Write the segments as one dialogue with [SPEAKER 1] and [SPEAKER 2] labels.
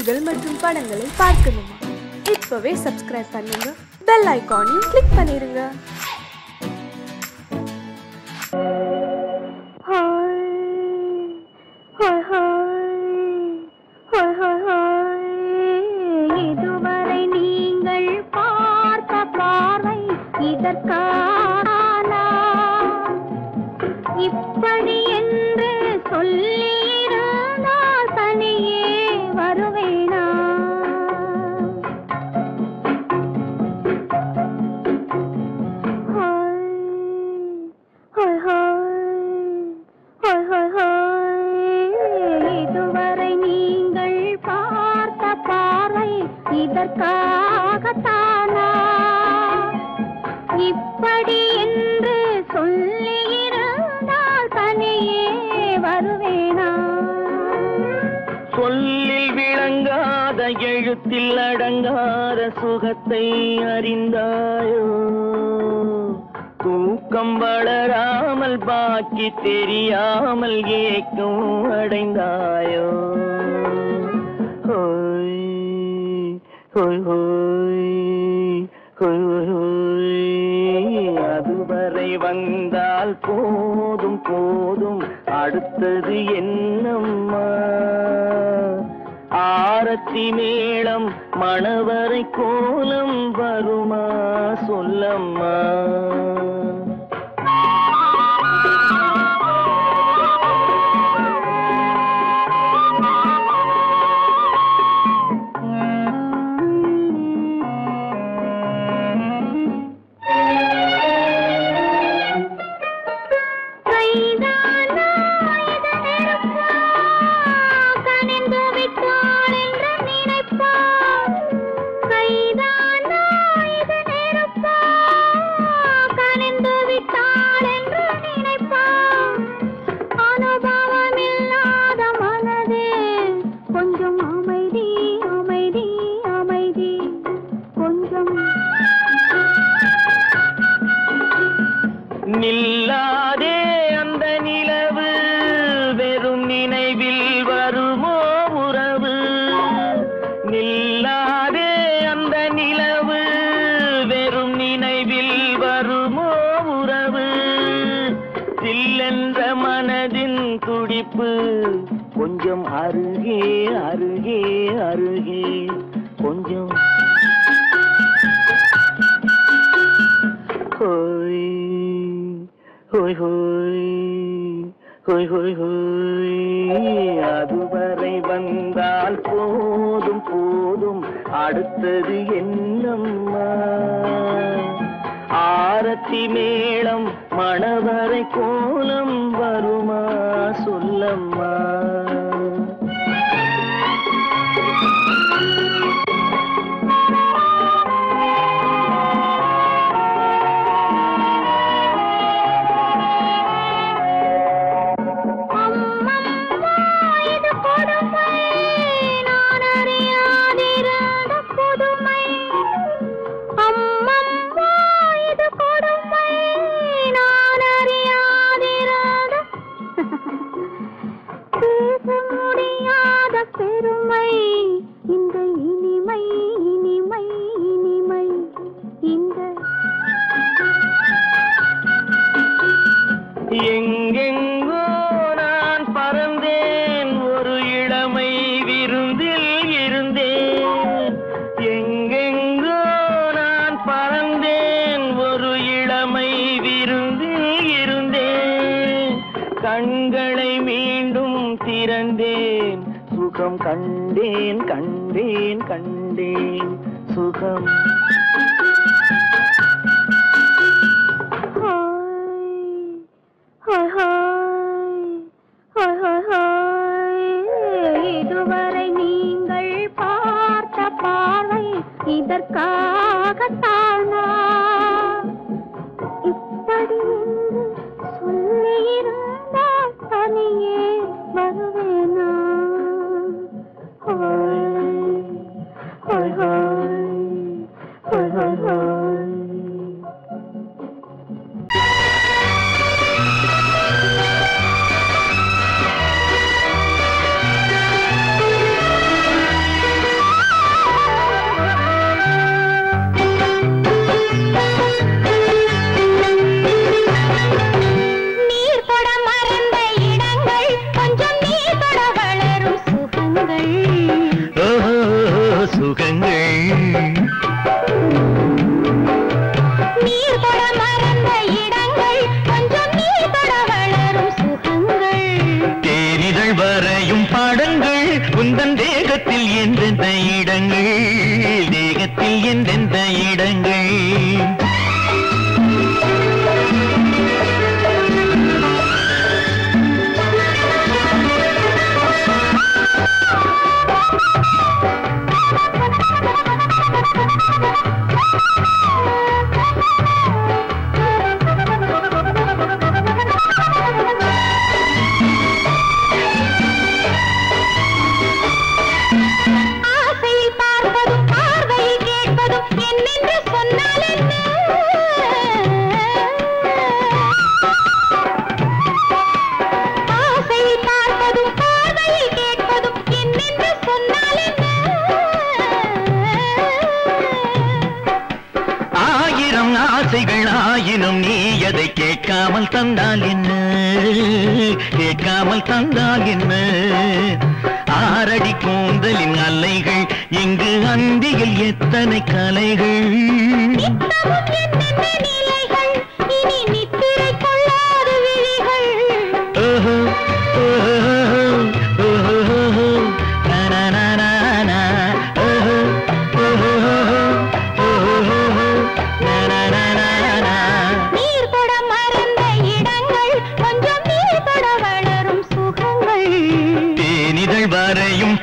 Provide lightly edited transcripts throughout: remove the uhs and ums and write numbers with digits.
[SPEAKER 1] நிகழ்ச்சிகள் மற்றும் படங்களை பார்க்கணுமா? இப்பவே சப்ஸ்கிரைப் பண்ணுங்க, பெல் ஐகானையும் கிளிக் பண்ணிருங்க.
[SPEAKER 2] இதுவரை நீங்கள் பார்த்த பார்வை இதற்கான இப்படி என்று சொல்லியிருந்தால் தனியே வருவேனா? இதுவரை நீங்கள் பார்த்த பார்வை இதற்காகத்தானா இப்படி என்று சொல்லியிருந்தால் தனியே வருவேனா?
[SPEAKER 3] சொல்லில் விளங்காத எழுத்தில் அடங்காத சுகத்தை அறிந்தாயோ? தூக்கம் வளராமல் பாக்கி தெரியாமல் ஏக்கம் அடைந்தாயோ? ஹோய் ஹோய் ஹோய் ஹோய் ஹோய். அதுவரை வந்தால் போதும் போதும், அடுத்தது என்னம்மா? ஆரத்தி மேளம் மணவரை கோலம் வருமா சொல்லம்மா? நில்லாதே அந்த நிலவு, வெறும் நினைவில் வருமோ உறவு? நில்லாதே அந்த நிலவு, வெறும் நினைவில் வருமோ உறவு? சில்லென்ற மனதின் துடிப்பு கொஞ்சம் அருகே அருகே அருகே கொஞ்சம். ஹோய் ஹோய் ஹோய் ஹோய் ஹோய் ஹோய். அதுவரை வந்தால் போதும் போதும், அடுத்தது என்னம்மா? ஆரத்தி மேளம் மணவரை கோலம் வருமா சொல்லம்மா? பெருமை இந்த இனிமை இனிமை இனிமை இந்த எங்கெங்கோ நான் பறந்தேன், ஒரு இளமை விருந்தில் இருந்தேன். எங்கெங்கோ நான் பறந்தேன், ஒரு இளமை விருந்தில் இருந்தேன். கண்களை மீண்டும் திறந்தேன், சுகம் கண்டேன் கண்டேன் கண்டேன் சுகம். இதுவரை நீங்கள் பார்த்த பார்வை இதற்காகத்தானா இப்படி என்று சொல்லியிருந்தால் தனியே வருவேனா?
[SPEAKER 4] சுகங்கள்
[SPEAKER 2] நீர் தொட மறந்த இடங்கள் கொஞ்சம் நீர் தொட வளரும் சுகங்கள்
[SPEAKER 4] தேனிதழ் வரையும் பாடங்கள் உந்தன் தேகத்தில் எந்தெந்த இடங்கள் தேகத்தில் எந்தெந்த இடங்கள் ஆயினும் நீ அதை கேட்காமல் தந்தால் என்ன கேட்காமல் தந்தால் என்ன ஆரடி கூந்தலின் அலைகள் இங்கு அந்தியில் எத்தனை கலைகள்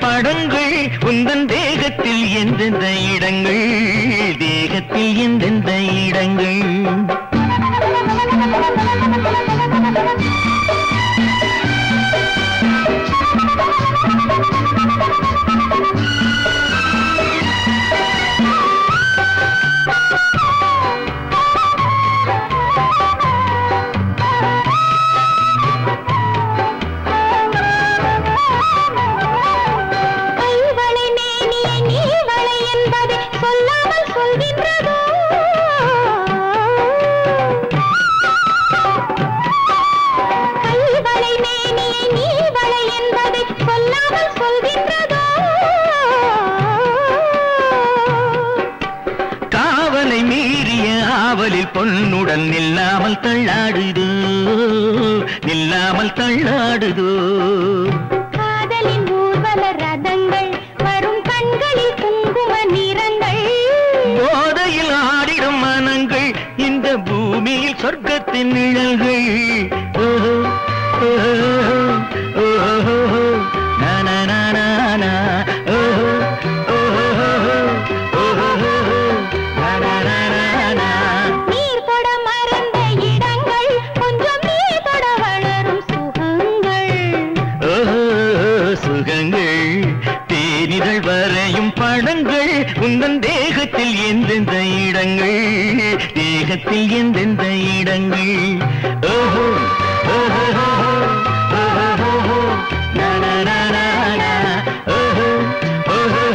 [SPEAKER 4] படங்கள் உந்தன் தேகத்தில் எந்தெந்த இடங்கள் தேகத்தில் எந்தெந்த இடங்கள் பொன்னுடன் நில்லாமல் தள்ளாடுதோ நில்லாமல் தள்ளாடுதோ
[SPEAKER 2] காதலின் ஊர்வல ரதங்கள் வரும் கண்களில் குங்கும நிறங்கள்
[SPEAKER 4] போதையில் ஆடிடும் மனங்கள் இந்த பூமியில் சொர்க்கத்தின் நிழல்கள் படங்கள் உந்தன் தேகத்தில் எந்தெந்த இடங்கள் தேகத்தில் எந்தெந்த இடங்கள் ஓஹோ ஓஹோ ஓஹோ நனனனன ஓஹோ ஓஹோ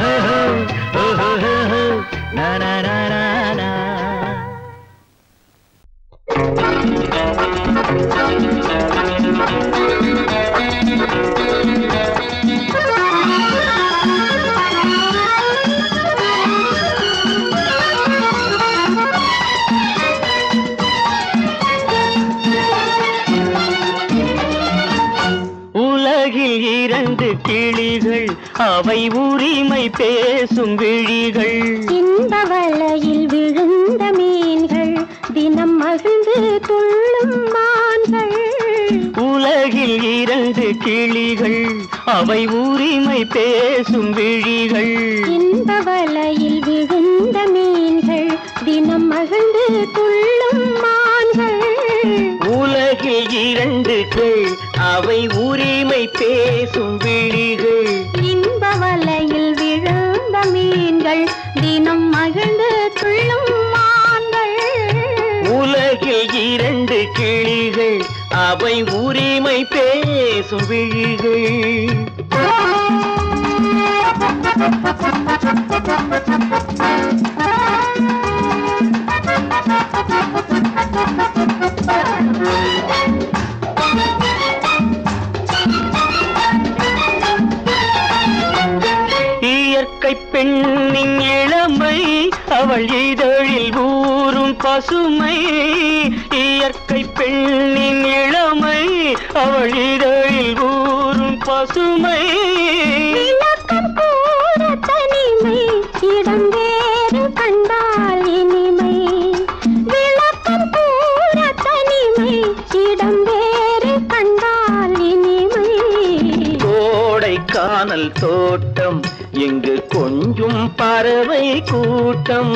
[SPEAKER 4] ஓஹோ நனனனன கிளிகள் அவை உரிமை பேசும் விழிகள்
[SPEAKER 2] இந்த வலையில் விழுந்த மீன்கள் தினம் மகிழ்ந்து துள்ளும் மான்கள்
[SPEAKER 4] உலகில் 2 கிளிகள் அவை உரிமை பேசும் விழிகள்
[SPEAKER 2] இந்த வலையில் விழுந்த மீன்கள் தினம் மகிழ்ந்து துள்ளும் மான்கள்
[SPEAKER 4] உலகில் 2 அவை உரிமை பேசும் விழிகள்
[SPEAKER 2] இன்ப வலையில் விழுந்த மீன்கள் தினம் மகிழ்ந்து துள்ளும் மான்கள்
[SPEAKER 4] உலகில் 2 கிளிகள் அவை உரிமை பேசும் விழிகள்
[SPEAKER 5] இயற்கை பெண்ணின் இளமை அவள் இதழில் ஊறும் பசுமை. இயற்கை பெண்ணின் இளமை அவள் இதழில் ஊறும் பசுமை.
[SPEAKER 2] விளக்கம் கூற தனிமை இடம் வேறு கண்டால் இனிமை. விளக்கம் கூற தனிமை இடம் வேறு கண்டால் இனிமை.
[SPEAKER 5] கோடைக்கானல் தோட்டம் இங்கு கொஞ்சும் பறவை கூட்டம்.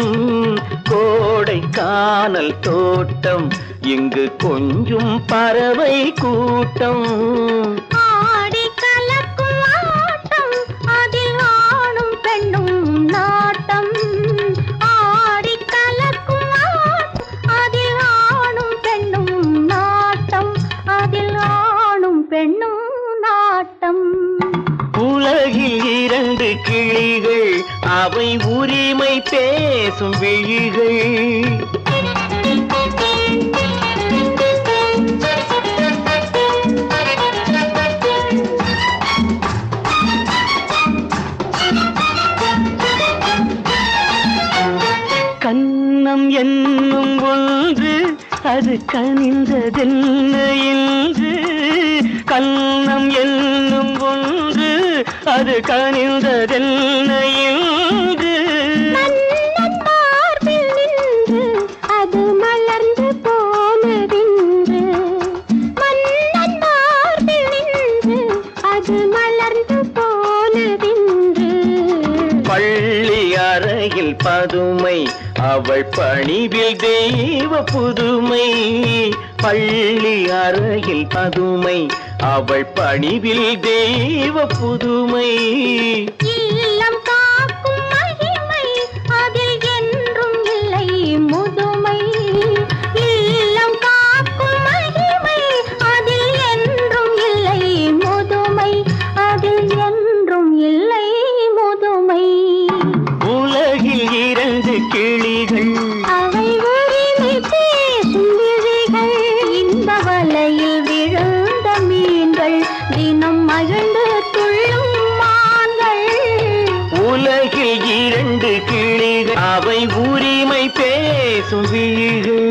[SPEAKER 5] கோடைக்கானல் தோட்டம் இங்கு கொஞ்சும் பறவை கூட்டம்.
[SPEAKER 2] ஆடி கலக்கும் ஆட்டம் அதில் ஆணும் பெண்ணும் நாட்டம். ஆடி கலக்கும் ஆட்டம் அதில் ஆணும் பெண்ணும் நாட்டம். அதில் ஆணும் பெண்ணும் நாட்டம்.
[SPEAKER 5] உலகில் இரண்டு கிளிகள் அவை உரிமை பேசும் விழிகள். கன்னம் என்னும் ஒன்று அது கனிந்ததென்ன என்று. கன்னம் என்னும் ஒன்று அது கனிந்ததென்ன என்று.
[SPEAKER 2] மன்னன் மார்பில் நின்று அது மலர்ந்து போனதென்று. மன்னன் மார்பில் நின்று அது மலர்ந்து போனதென்று.
[SPEAKER 5] பள்ளி அறையில் பதுமை அவள் பணிவில் தெய்வ புதுமை. பள்ளி அறையில் பதுமை அவள் பணிவில் தெய்வ புதுமை.
[SPEAKER 2] இல்லம் காக்கும் மகிமை அதில் என்றும் இல்லை முதுமை. இல்லம் காக்கும் மகிமை அதில் என்றும் இல்லை முதுமை. அதில் என்றும் இல்லை முதுமை.
[SPEAKER 5] உலகில் இரண்டு கிளிகள்
[SPEAKER 2] அவை உரிமை பேசும் விழிகள். இந்த வலையில் விழுந்த மீன்கள் தினம் மகிழ்ந்து துள்ளும் மான்கள்.
[SPEAKER 5] உலகில் இரண்டு கிளிகள் அவை உரிமை பேசும் விழிகள்.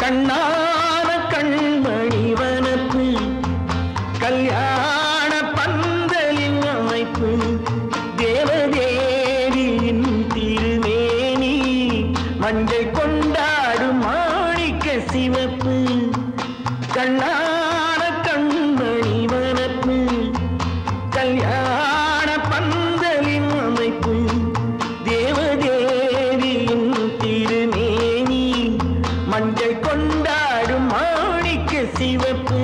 [SPEAKER 5] கண்ணான கண்மணி வனப்பு கல்யாண பந்தலின் அமைப்பு தேவதேவியின் திருமேனி மஞ்சள் கொண்டாடும் மாணிக்க சிவப்பு கண்ணான கண்மணி வனப்பு கல்யாண பந்தலின் அமைப்பு தேவதேவியின் திருமேனி மஞ்சள் கொண்டாடும் மாணிக்க சிவப்பு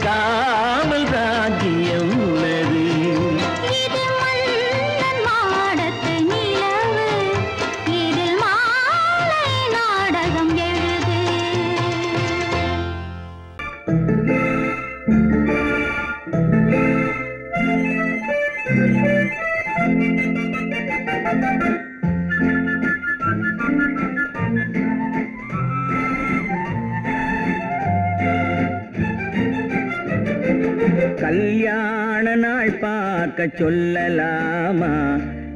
[SPEAKER 5] காமல் ராஜ்யம் உள்ளது.
[SPEAKER 2] இது மன்னன் மாடத்து நிலவு, இதில் மாலை நாடகம் எழுது.
[SPEAKER 5] கல்யாண நாள் பார்க்க சொல்லலாமா,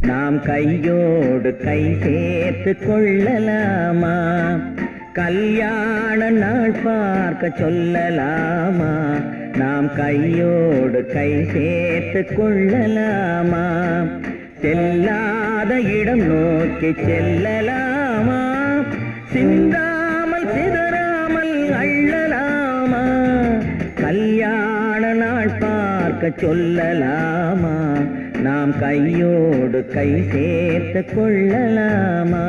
[SPEAKER 5] நாம் கையோடு கை சேர்த்து கொள்ளலாமா. கல்யாண நாள் பார்க்க சொல்லலாமா, நாம் கையோடு கை சேர்த்து கொள்ளலாமா. செல்லாத இடம் நோக்கி செல்லலாமா, சிந்தாமல் சிதறாமல் அள்ளலாமா. கல்யாண நாள் பார்க்க சொல்லலாமா, நாம் கையோடு கை சேர்த்து கொள்ளலாமா.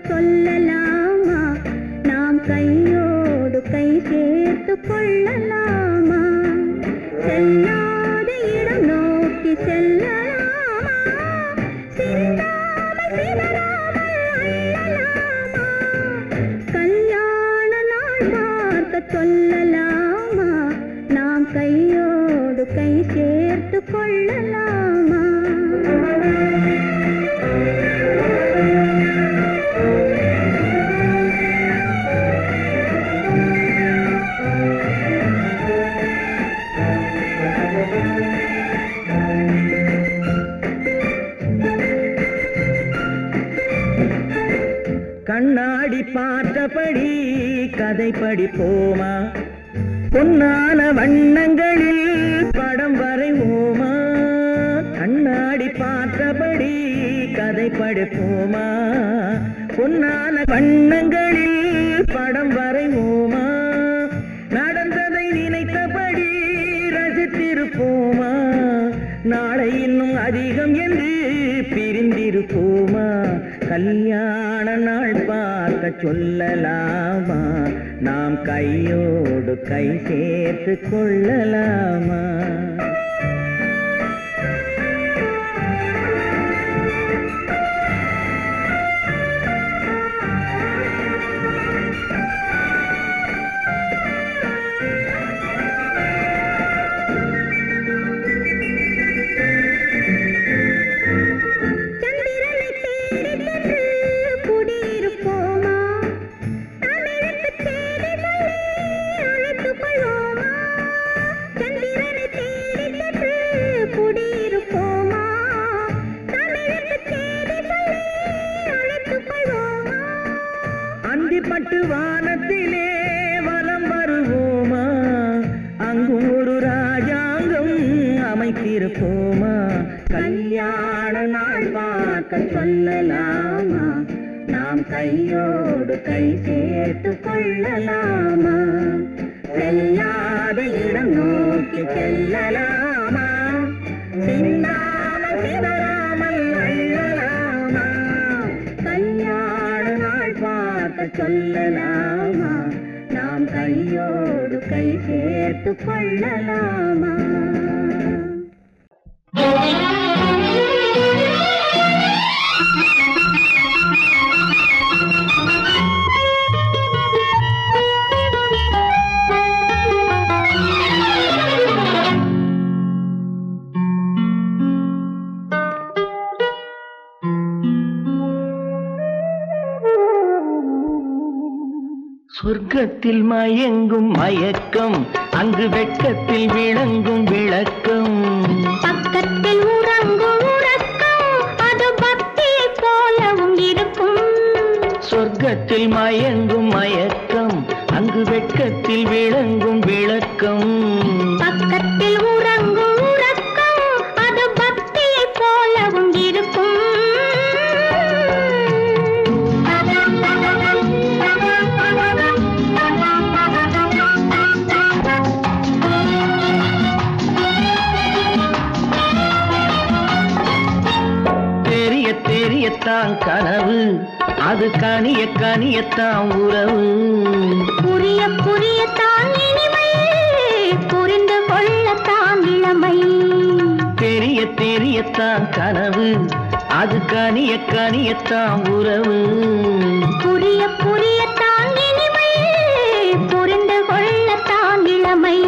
[SPEAKER 5] சொல்லலாமா, நாம் கையோடு கை சேர்த்து கொள்ளலாமா. செல்லாத இடம் நோக்கி செல்லலாமா, சிந்தாமல் சிதறாமல் அள்ளலாமா. கல்யாண நாள் பார்க்க சொல்லலாமா, நாம் கையோடு கை சேர்த்து கொள்ளலாமா. கண்ணாடி பார்த்தபடி கதை படிப்போமா, பொன்னான வண்ணங்களில் படம் வரைவோமா. கண்ணாடி பார்த்தபடி கதை படிப்போமா, பொன்னான வண்ணங்களில் படம் வரைவோமா. நடந்ததை நினைத்தபடி ரசித்திருப்போமா, நாளை இன்னும் அதிகம் என்று பிரிந்திருப்போமா. கல்யாண நாள் பார்க்க சொல்லலாமா, நாம் கையோடு கை சேர்த்து கொள்ளலாமா. பட்டு வானத்திலே வலம் வருவோமா, அங்கும் ஒரு ராஜாங்கம் அமைத்திருப்போமா. கல்யாண நாள் பார்க்க சொல்லலாமா, நாம் கையோடு கை சேர்த்து கொள்ளலாமா. செல்லாத இடம் நோக்கி செல்லலாமா, சிந்தாமல் சிதறாமல் அள்ளலாமா. கல்யாண நாள் பார்க்க சொல்லலாமா, நாம் கையோடு கை சேர்த்து கொள்ளலாமா.
[SPEAKER 4] சொர்க்கத்தில் மயங்கும் மயக்கம், அங்கு வெட்கத்தில் விளங்கும் விளக்கம்.
[SPEAKER 2] பக்கத்தில் உறங்கும் உறக்கம், அது பக்தியை போலவும் இருக்கும்.
[SPEAKER 4] சொர்க்கத்தில் மயங்கும் மயக்கம், அங்கு வெட்கத்தில் விளங்கும் விளக்கம்.
[SPEAKER 2] பக்கத்தில் உறங்கும் உறக்கம், அது பக்தியை போலவும் இருக்கும்.
[SPEAKER 4] தெரிய தெரியத்தான் கனவு, அது கனிய கனியத்தான் உறவு.
[SPEAKER 2] புரிய புரியத்தான் இனிமை, புரிந்து கொள்ளத்தான் இளமை.
[SPEAKER 4] தெரிய தெரியத்தான் கனவு, அது கனிய கனியத்தான் உறவு.
[SPEAKER 2] புரிய புரியத்தான் இனிமை, புரிந்து கொள்ளத்தான் இளமை.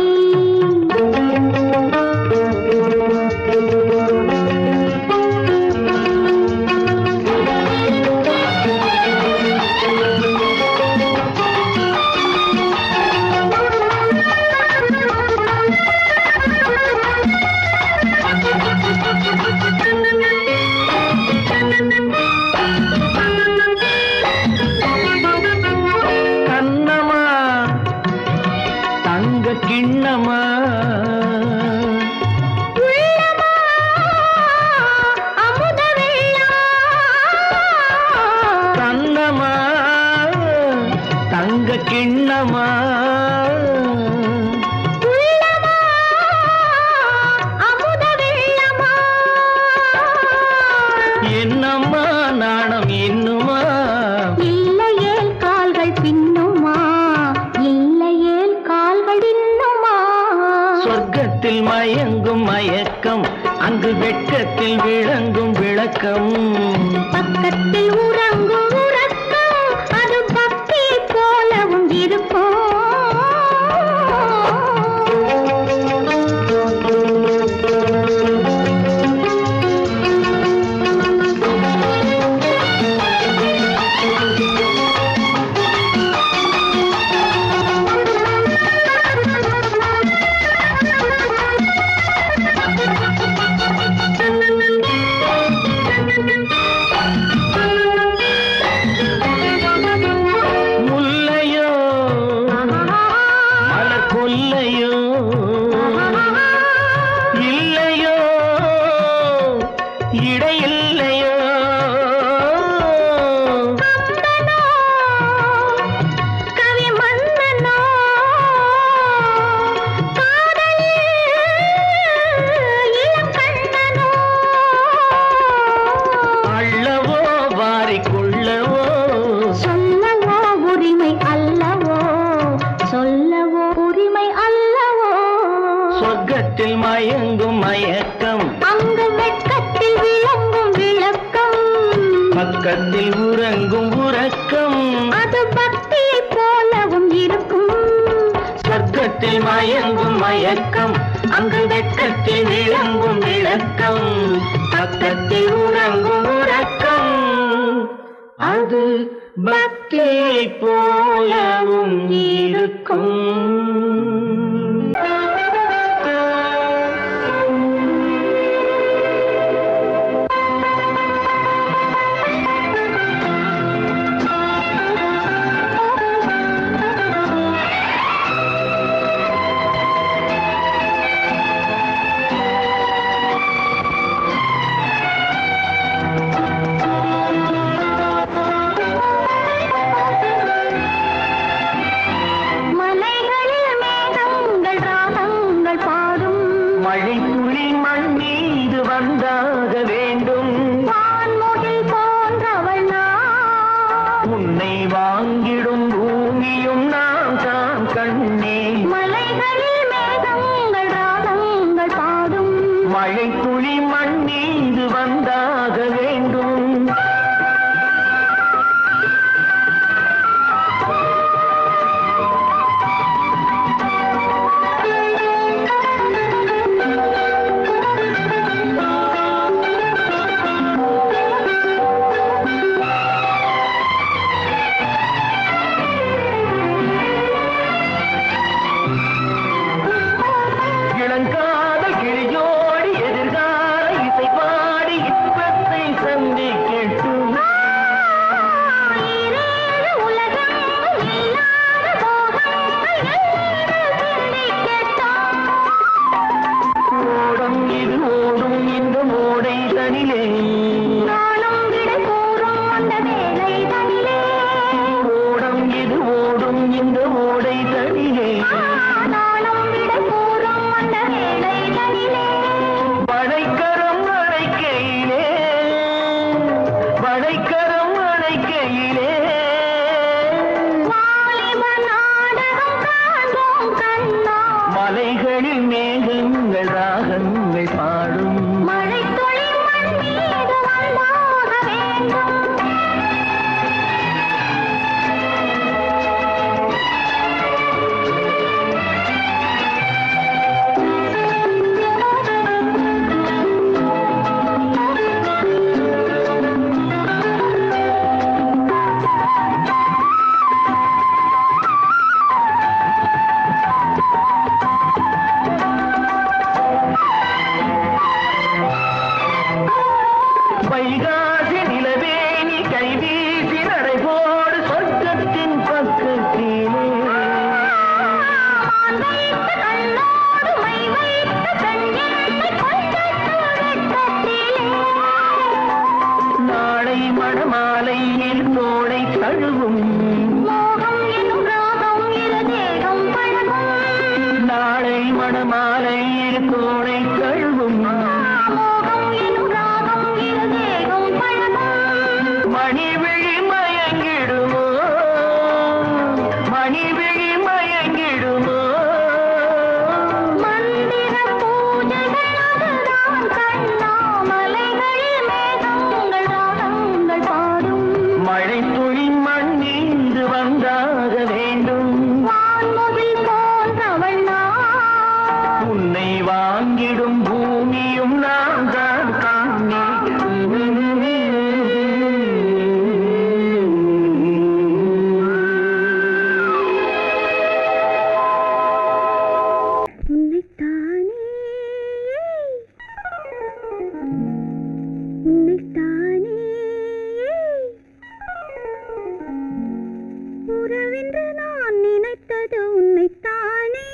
[SPEAKER 4] கண்ணமா தங்க கிண்ணமா,
[SPEAKER 2] உள்ளமா அமுத வெள்ளம்.
[SPEAKER 4] கண்ணமா தங்க கிண்ணமா,
[SPEAKER 2] உள்ளமா அமுத வெள்ளமா.
[SPEAKER 4] என்னம்மா நாணம் இன்னுமா,
[SPEAKER 2] இல்லையேல் கால்கள் பின்னுமா, இல்லையேல் கால்கள் இன்னுமா.
[SPEAKER 4] சொர்க்கத்தில் மயங்கும் மயக்கம், அங்கு வெட்கத்தில் விளங்கும் விளக்கம்.
[SPEAKER 2] பக்கத்தில் உறங்கும் உறக்கம், அது பக்தியை போலவும் இருக்கும்.
[SPEAKER 4] முல்லையோ மலர் கொல்லையோ, இல்லையோ இடையில்லையோ.
[SPEAKER 2] கம்பனோ, கவி மன்னனோ, காதலில் இளம் கண்ணனோ.
[SPEAKER 4] அள்ளவோ வாரிக்குள்ளவோ,
[SPEAKER 2] சொல்லவோ உரிமை அல்லவோ, சொல்லவோ உரிமை அல்லவோ.
[SPEAKER 4] சொர்க்கத்தில் மயங்கும் மயக்கம்,
[SPEAKER 2] அங்கு வெட்கத்தில் விளங்கும் விளக்கம்.
[SPEAKER 4] பக்கத்தில் உறங்கும் உறக்கம்.
[SPEAKER 2] அது பக்தியை போலவும் இருக்கும்.
[SPEAKER 4] சொர்க்கத்தில் மயங்கும் மயக்கம், அங்கு வெட்கத்தில் விளங்கும் விளக்கம். பக்கத்தில் உறங்கும் உறக்கம், அது பக்தியை போலவும் இருக்கும்.
[SPEAKER 2] மலைகளில் மேகங்கள் ராகங்கள் பாடும்.
[SPEAKER 4] மழை துளி மண் மீது வந்தாக வேண்டும்.
[SPEAKER 2] வான்முகில் போன்றவள் நான்.
[SPEAKER 4] உன்னை வாங்கிடும் பூமியும் நாம் தான் கண்ணே.
[SPEAKER 2] மலைகளில் மேகங்கள் ராகங்கள் பாடும்.
[SPEAKER 4] மழை துளி மண் மீது வந்தாக வேண்டும்.
[SPEAKER 2] மோகம் என்னும் ராகம் இரு தேகம் பழகும்
[SPEAKER 4] நாளை மணமாலை இரு தோளை கழுவும்
[SPEAKER 2] மோகம் என்னும் ராகம் இரு தேகம் பழகும்
[SPEAKER 4] மணிவிழி மயங்கிடுமோ மணிவிழி மயங்கிடுமோ
[SPEAKER 2] மந்திர பூஜைகள் அதுதான் கண்ணா மலைகளில் மேகங்கள் ராகங்கள் பாடும்
[SPEAKER 4] மழை துளி மண்ணீந்து வந்தாக வேண்டும்
[SPEAKER 2] வான்முகில் போன்றவள் நான்
[SPEAKER 4] உன்னை வாங்கிடும் பூமியும் நான் தான் காணே
[SPEAKER 3] உன்னைத்தானே உன்னைத்தானே உறவென்று நான் நினைத்தது உன்னைத்தானே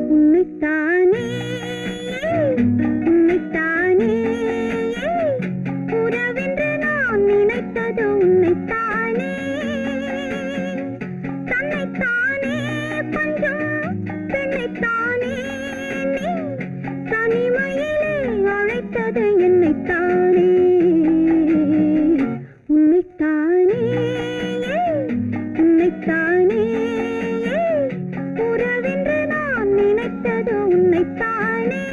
[SPEAKER 3] உன்னைத்தானே உன்னைத்தானே உறவென்று நான் நினைத்தது உன்னைத்தானே தன்னைத்தானே பஞ்சம் பெண்ணைத்தானே நீ தனிமையிலே அழைத்தது என்னைத்தானே உன்னைத்தானே உன்னைத்தானே உறவென்று நான் நினைத்தது உன்னைத்தானே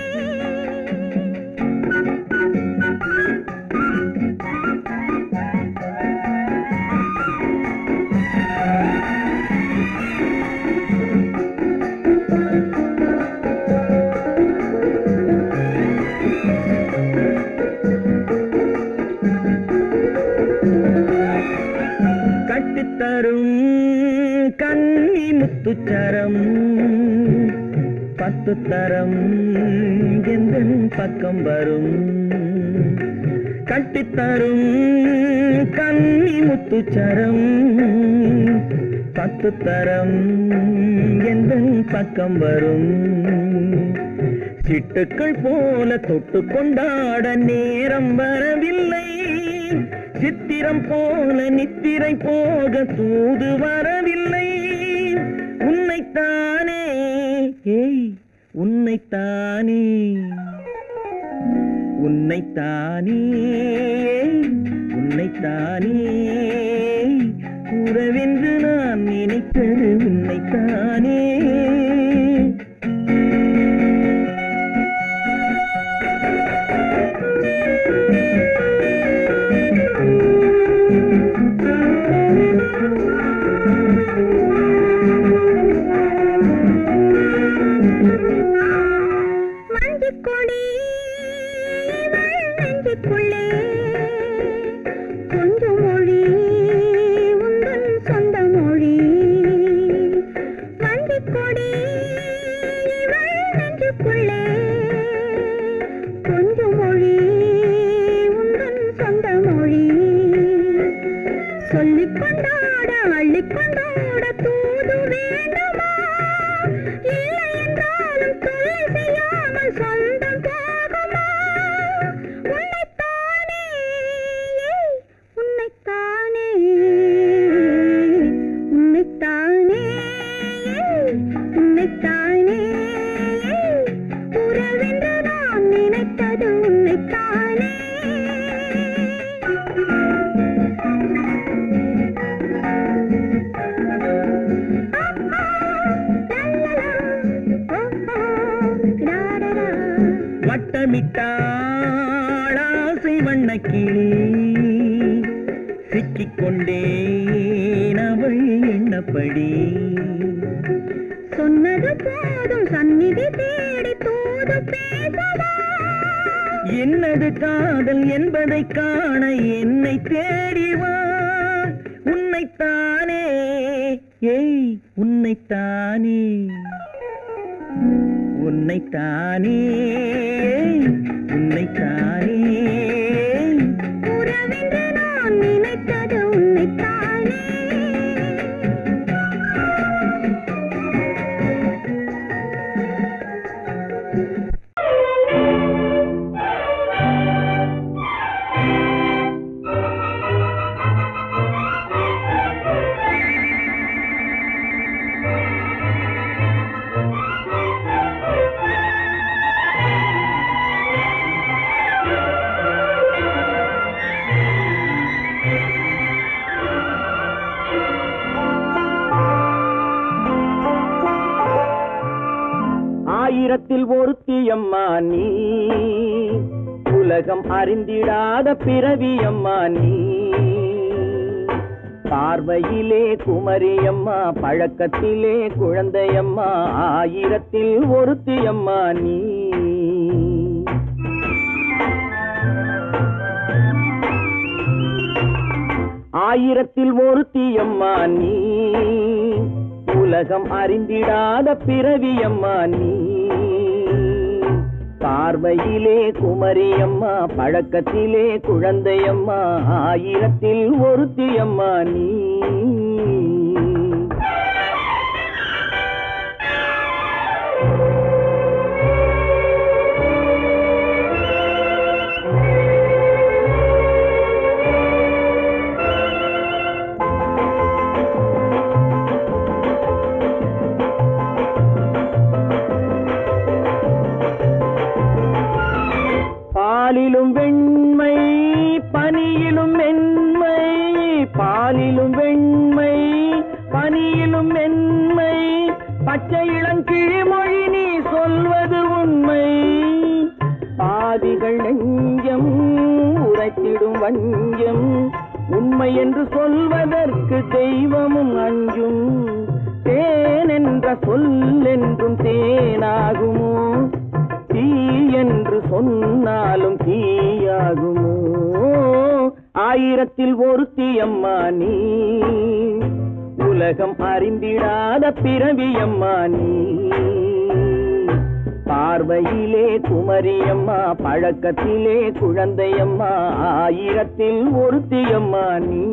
[SPEAKER 4] கட்டித்தரும் கன்னி முத்துச்சரம் 10 தரம் எந்தன் பக்கம் வரும் கட்டித்தரும் கன்னி முத்துச்சரம் 10 தரம் எந்தன் பக்கம் வரும் சிட்டுக்கள் போல தொட்டு கொண்டாட நேரம் வரவில்லை சித்திரம் போல நித்திரை போக தூது வரவில்லை உன்னைத்தானே ஏய் உன்னைத்தானே உன்னைத்தானே உன்னைத்தானே உறவென்று நான் நினைத்தது உன்னைத்தானே
[SPEAKER 3] மஞ்சுக்கொடி நெஞ்சுக்குள்ளே கொஞ்சம் மொழி உந்தன் சொந்த மொழி மஞ்சுக்கொடி நெஞ்சுக்குள்ளே கொஞ்சம் மொழி உந்தன் சொந்த மொழி சொல்லிக் கொண்டாட அள்ளிக் கொண்டாட தூது வேண்டுமா இல்லை என்றாலும் தொல்லை செய்யாமல் சொந்தம் போகுமா உன்னைத்தானே உன்னைத்தானே உன்னைத்தானே உன்னைத்தானே உறவென்று நான் நினைத்தது உன்னைத்தானே
[SPEAKER 4] வட்டமிட்டாளாசை வண்ணக்கிளி சிக்கிக்கொண்டேன் அவள் எண்ணப்படி
[SPEAKER 3] சொன்னது போதும் சந்நிதி தேடி தூது பேசவா
[SPEAKER 4] என்னது காதல் என்பதை காண என்னை தேடிவா உன்னைத்தானே ஏய் உன்னைத்தானே உன்னைத்தானே உன்னைத்தானே
[SPEAKER 3] உறவென்று நான் நினைத்தது உன்னைத்தானே.
[SPEAKER 4] ஆயிரத்தில் ஒருத்தியம்மா நீ, உலகம் அறிந்திடாத பிறவியம்மா நீ. பார்வையிலே குமரியம்மா, பழக்கத்திலே குழந்தையம்மா, ஆயிரத்தில் ஒருத்தியம்மா நீ. ஆயிரத்தில் ஒருத்தியம்மா நீ, உலகம் அறிந்திடாத பிறவியம்மா நீ. பார்வையிலே குமரியம்மா, பழக்கத்திலே குழந்தையம்மா, ஆயிரத்தில் ஒருத்தியம்மா நீ. பாலிலும் வெண்மை பனியிலும் மென்மை, பாலிலும் வெண்மை பனியிலும் மென்மை, பச்சை இளங்கிழிமொழி நீ சொல்வது உண்மை. பாதிகள் நெஞ்சம் உரைத்திடும் வஞ்சம், உண்மை என்று சொல்வதற்கு தெய்வமும் அஞ்சும். தேன் என்ற சொல் என்றும் தேனாகுமோ, தீ என்று சொன்னாலும் தீயாகுமோ. ஆயிரத்தில் ஒருத்தியம்மா நீ, உலகம் அறிந்திடாத பிறவியம்மா நீ. பார்வையிலே குமரியம்மா, பழக்கத்திலே குழந்தையம்மா, ஆயிரத்தில் ஒருத்தியம்மா நீ.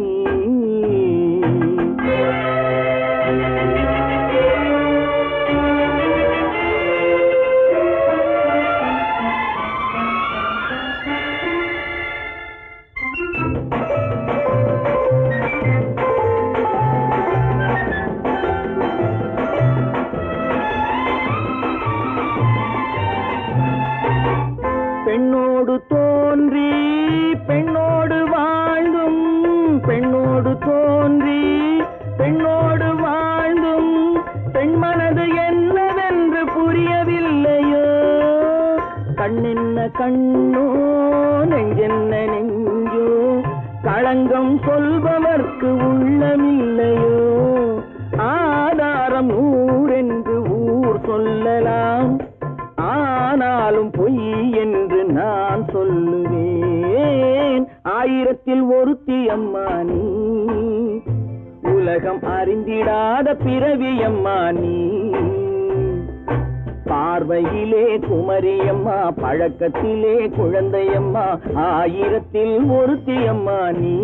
[SPEAKER 4] பெண்ணோடு தோன்றி பெண்ணோடு வாழ்ந்தும், பெண்ணோடு தோன்றி பெண்ணோடு வாழ்ந்தும், பெண்மனது என்னவென்று புரியவில்லையோ. கண்ணென்ன கண்ணோ, நெஞ்சென்ன நெஞ்சோ, களங்கம் சொல்பவர்க்கு உள்ளமில்லையோ. ஆதாரம் ஊரென்று ஊர் சொல்லலாம், ஆனாலும் பொய் என்று நான் சொல்லுவேன். ஆயிரத்தில் ஒருத்தியம்மா நீ, உலகம் அறிந்திடாத பிறவியம்மா நீ. பார்வையிலே குமரியம்மா, பழக்கத்திலே குழந்தையம்மா, ஆயிரத்தில் ஒருத்தியம்மா நீ.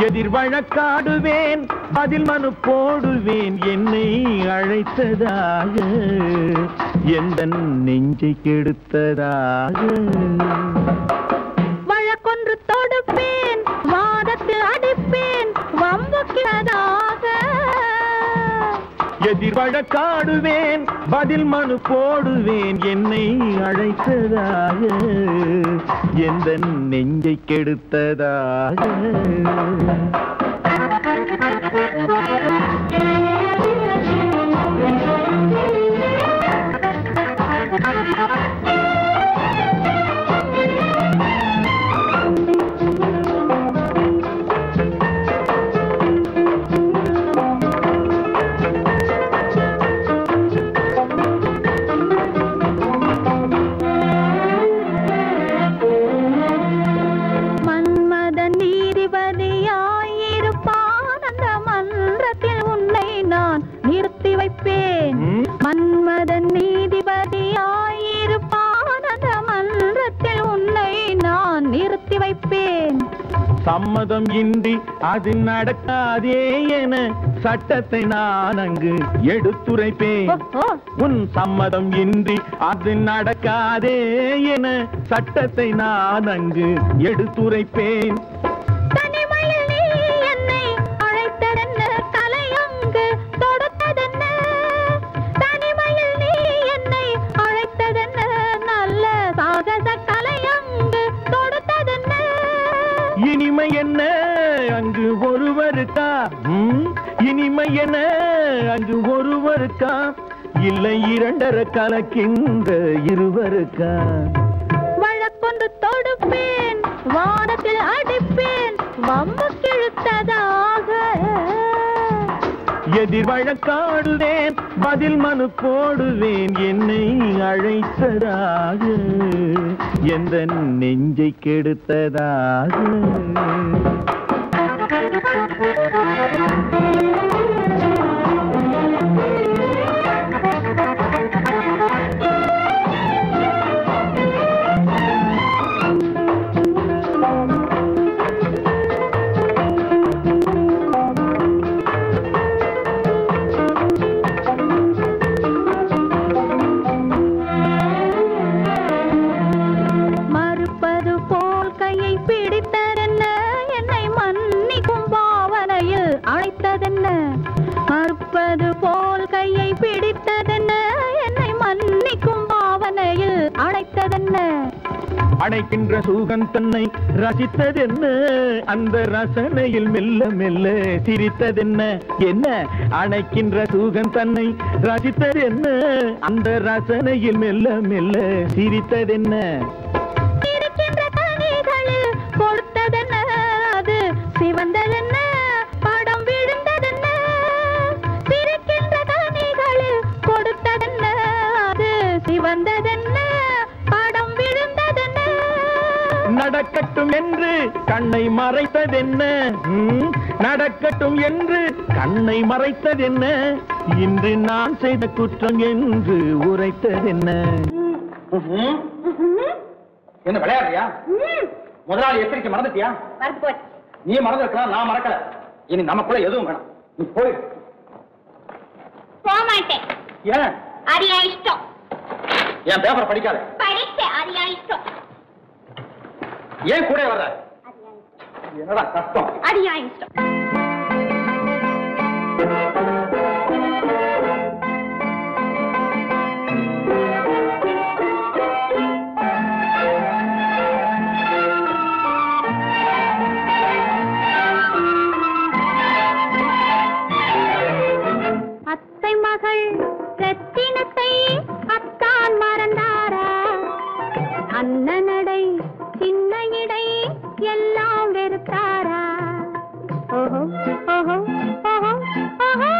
[SPEAKER 4] எதிர் வழக்காடுவேன், அதில் மனு போடுவேன், என்னை அழைத்ததாக, எந்த நெஞ்சை கெடுத்ததாக.
[SPEAKER 3] வழக்கு
[SPEAKER 4] எதிர் வழக்காடுவேன் பதில் மனு போடுவேன் என்னை அழைத்ததாக எந்த நெஞ்சை கெடுத்ததாக சம்மதம் இன்றி அது நடக்காதே என சட்டத்தை நான் அங்கு எடுத்துரைப்பேன் உன் சம்மதம் இன்றி அது நடக்காதே என சட்டத்தை நான் அங்கு எடுத்துரைப்பேன் இனிமை என்ன அங்கு ஒருவருக்கா இனிமை என்ன அங்கு ஒருவருக்கா இல்லை இரண்டரை கலக்கின்ற இருவருக்கா
[SPEAKER 2] வழக்கொண்டு தொடுப்பேன் வானத்தில் அடிப்பேன் வம்பு கிழுத்ததாக
[SPEAKER 4] எதிர் வழக்காடுவேன் பதில் மனு போடுவேன் என்னை அழைத்ததாக எந்த நெஞ்சை கெடுத்ததாக
[SPEAKER 2] மறுப்பது போல் கையை பிடித்ததென்ன என்னை மன்னிக்கும் பாவனையில் அழைத்ததென்ன
[SPEAKER 4] அடைக்கின்ற சுகம் தன்னை ரசித்ததென்ன அந்த ரசனையில் மெல்ல மெல்ல சிரித்ததென்ன என்ன அணைக்கின்ற சுகம் தன்னை ரசித்ததென்ன அந்த ரசனையில் மெல்ல மெல்ல சிரித்ததென்ன
[SPEAKER 2] இருக்கின்ற கனிகளில் கொடுத்ததென்ன அது சிவந்ததென்ன படம் விழுந்ததென்ன சிரிக்கின்ற கனிகளில் கொடுத்ததென்ன அது சிவந்ததென்ன படம் விழுந்ததென்ன
[SPEAKER 4] நடக்கட்டும் என்று கண்ணை மறைத்ததென்ன நடக்கட்டும் என்று கண்ணை மறைத்ததென்ன இன்று நான் செய்த குற்றம் என்று உரைத்ததென்ன
[SPEAKER 6] என்ன விளையாடுறியா முதலாளி எச்சரிக்கை மறந்துட்டியா நீ மறந்துருக்கலாம் நான் மறக்கல இனி நமக்குள்ள எதுவும் வேணாம் நீ போய்
[SPEAKER 2] போக மாட்டேன்
[SPEAKER 6] ஏன்
[SPEAKER 2] அது என் இஷ்டம்
[SPEAKER 6] என் பேப்பர் படிக்காத
[SPEAKER 2] படிச்சேன் அது என் இஷ்டம்
[SPEAKER 6] ஏன் கூட வர்ற என்னடா கஷ்டம்
[SPEAKER 2] அது என் இஷ்டம் அத்தை மகள் ரத்தினத்தை அத்தான் மறந்தாரா அண்ணனடை சின்ன இடை எல்லாம் வெறுத்தாரா ஓஹோ ஓஹோ ஓஹோ ஓஹோ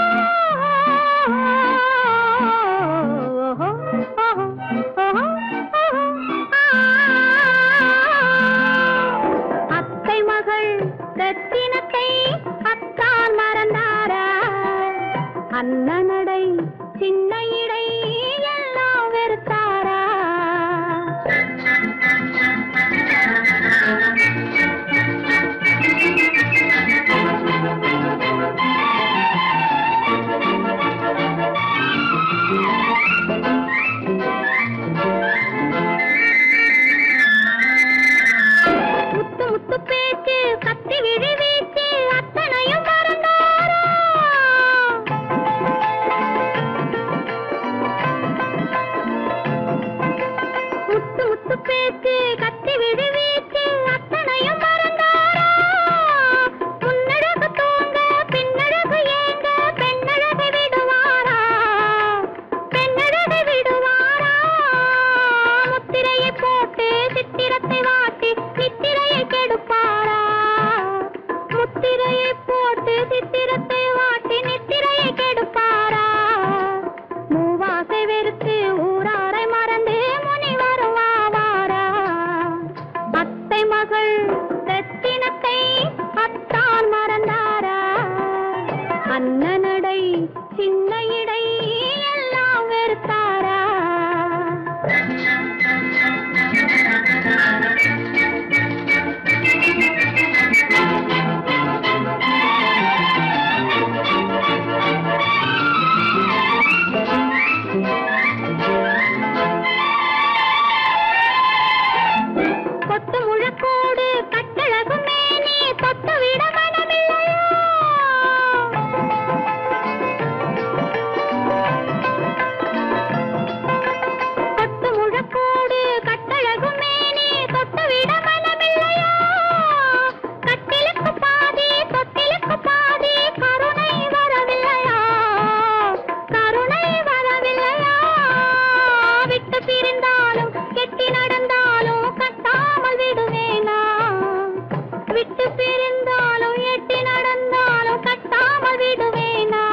[SPEAKER 2] சித்திரத்தை வாட்டி நித்திரையை கெடுப்பாரா மூவாசை வெறுத்து ஊராரை மறந்து முனி வருவாரா அத்தை மகள் ரத்தினத்தை அத்தான் மறந்தாரா அண்ணனடை சின்ன இடை எல்லாம் வெறுத்தாரா கொத்து முழக்கோடு கட்டழகு மேனி தொட்டு விட மனமில்லையோ கொத்து முழக்கோடு கட்டழகு மேனி தொட்டு விட மனமில்லையோ கட்டிலுக்கு பாதி தொட்டிலுக்கு பாதி கருணை வரவில்லையா கருணை வரவில்லையா விட்டு பிரிந்தாலும் கெட்டி நடந்தாலும் கட்டாமல் விடுவேனா விட்டு பிரிந்தாலும் எட்டி நடந்தாலும் கட்டாமல் விடுவேனா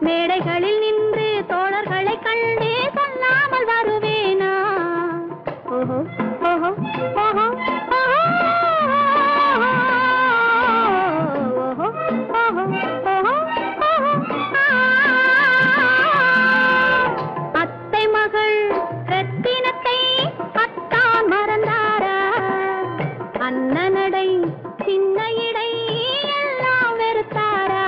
[SPEAKER 2] மேடைகளில் நின்று தோழர்களை கண்டு சொல்லாமல் வருவேனா ஓஹோ ஓஹோ ஓஹோ அத்தை மகள் ரத்தினத்தை அத்தான் மறந்தாரா அண்ணனடை சின்ன இடை எல்லாம் வெறுத்தாரா